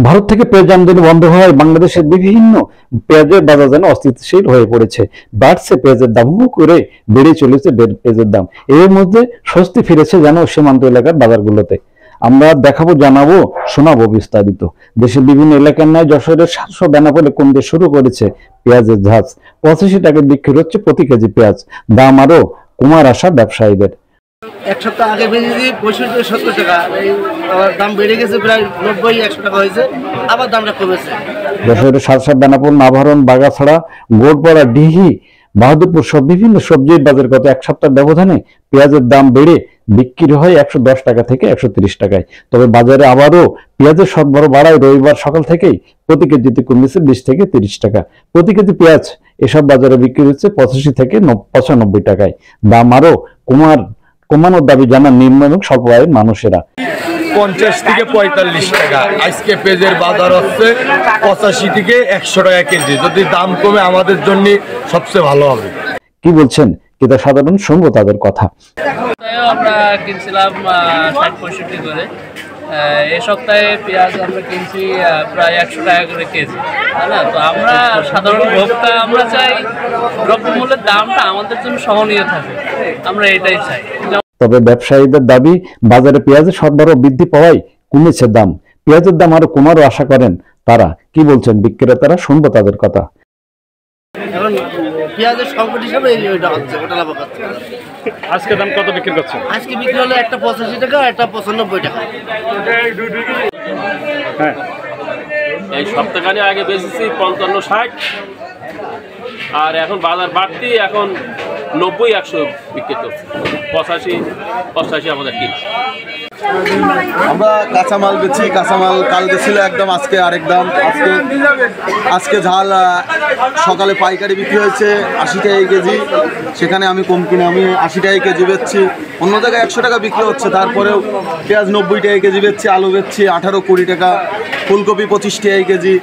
ভারত থেকে পেঁয়াজ আমদানি বন্ধ হওয়ায় বাংলাদেশের বিভিন্ন পেঁয়াজের বাজার যেন অস্থিতিশীল হয়ে পড়েছে। বাড়ছে পেঁয়াজের দাম, হু করে বেড়ে চলেছে পেঁয়াজের দাম। এর মধ্যে স্বস্তি ফিরেছে যেন সীমান্ত এলাকার বাজারগুলোতে। আমরা দেখাবো, জানাবো, শোনাবো বিস্তারিত। দেশের বিভিন্ন এলাকার ন্যায় যশোরের 700 বেনাপোলে কমতে শুরু করেছে পেঁয়াজের ঝাঁজ। 85 টাকায় বিক্রি হচ্ছে প্রতি কেজি পেঁয়াজ। দাম আরো কমার আশা ব্যবসায়ীদের। এক সপ্তাহ আগে বেরিয়েছি 65-70 টাকা, দাম বেড়ে গেছে প্রায় 90-100 টাকা হয়েছে, আবার দামটা কমেছে। যশোরের সারসা, বেনাপোল, নাভারণ, বাগাছড়া, গোড়পাড়া, ডিহি, বাহাদুরপুর সব বিভিন্ন সবজির বাজার গত এক সপ্তাহ ব্যবধানে পেঁয়াজের দাম বেড়ে বিক্রি হয় 110 টাকা থেকে 130 টাকায়। তবে বাজারে আবারও পেঁয়াজের সরবরাহ বাড়ায় রবিবার সকাল থেকেই প্রতি কেজিতে কমেছে 20 থেকে 30 টাকা। প্রতি কেজি পেঁয়াজ এসব বাজারে বিক্রি হচ্ছে 85 থেকে 95 টাকায়। দাম আরো কমানোর দাবি জানান নিম্ন এবং স্বল্প আয়ের মানুষেরা। 50 থেকে 45 টাকা আজকে পেঁয়াজের বাজার হচ্ছে, 85 থেকে 100 টাকা কেজি। যদি দাম কমে আমাদের জন্য সবচেয়ে ভালো হবে। কি বলছেন ক্রেতা সাধারণ, শুনবো তাদের কথা। আমরা কিনছিলাম 60-65 করে, এই সপ্তাহে পেঁয়াজ আমরা কিনছি প্রায় 100 টাকা করে কেজি, তাই না? তো আমরা সাধারণ ভোক্তা, আমরা চাই দ্রব্যমূল্যের দামটা আমাদের জন্য সহনীয় থাকে, আমরা এটাই চাই। তবে ব্যবসায়ীদের দাবি, বাজারে পেঁয়াজের সরবরাহ বৃদ্ধি পাওয়ায় কমেছে দাম। পেঁয়াজের দাম আরো কমারও আশা করেন তারা। কি বলছেন বিক্রেতারা, শুনবো তাদের কথা। এখন পেঁয়াজের সংকট হিসাবে ওটা হচ্ছে, ওটা লাভ হচ্ছে। আজকে দাম কত বিক্রি করছেন? আজকে বিক্রি হলো একটা 85 টাকা, একটা 95 টাকা। হ্যাঁ, এই সপ্তাহখানি আগে বেচেছি 55-60, আর এখন বাজার বাড়তি, এখন 90-100 বিক্রি করছে। 85-85 আমাদের কিনছে। আমরা কাঁচামাল বেচি, কাঁচামাল কালকে ছিল একদম, আজকে আরেক দাম। আজকে ঝাল সকালে পাইকারি বিক্রি হয়েছে 80 টাকা কেজি, সেখানে আমি কম কিনে আমি 80 টাকা কেজি বেচছি। অন্য জায়গায় 100 টাকা বিক্রি হচ্ছে, তারপরেও পেঁয়াজ 90 টাকা কেজি বেচছি, আলু বেচছি 18-20 টাকা, ফুলকপি 25 টাকা কেজি।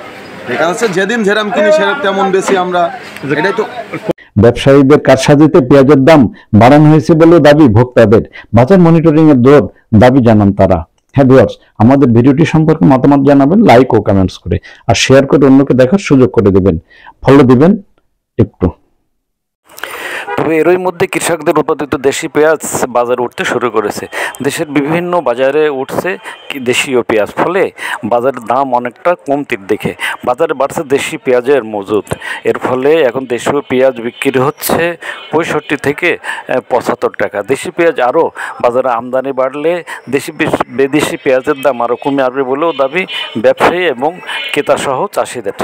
এটা হচ্ছে যেদিন যেরকম কিনি সেরকম তেমন বেশি আমরা, এটাই তো। ব্যবসায়ীদের কারসাজিতে পেঁয়াজের দাম বাড়ানো হয়েছে বলেও দাবি ভোক্তাদের। বাজার মনিটরিং এর দর দাবি জানান তারা। হ্যাঁ ভিউয়ার্স, আমাদের ভিডিওটি সম্পর্কে মতামত জানাবেন লাইক ও কমেন্টস করে, আর শেয়ার করে অন্যকে দেখার সুযোগ করে দিবেন, ফলো দিবেন একটু। তবে এরই মধ্যে কৃষকদের উৎপাদিত দেশি পেঁয়াজ বাজারে উঠতে শুরু করেছে। দেশের বিভিন্ন বাজারে উঠছে দেশীয় পেঁয়াজ, ফলে বাজারের দাম অনেকটা কমতির দিকে। বাজারে বাড়ছে দেশি পেঁয়াজের মজুত। এর ফলে এখন দেশীয় পেঁয়াজ বিক্রি হচ্ছে 65 থেকে 75 টাকা। দেশি পেঁয়াজ আরও বাজারে আমদানি বাড়লে বিদেশি পেঁয়াজের দাম আরও কমে আসবে বলেও দাবি ব্যবসায়ী এবং ক্রেতাসহ চাষিদের।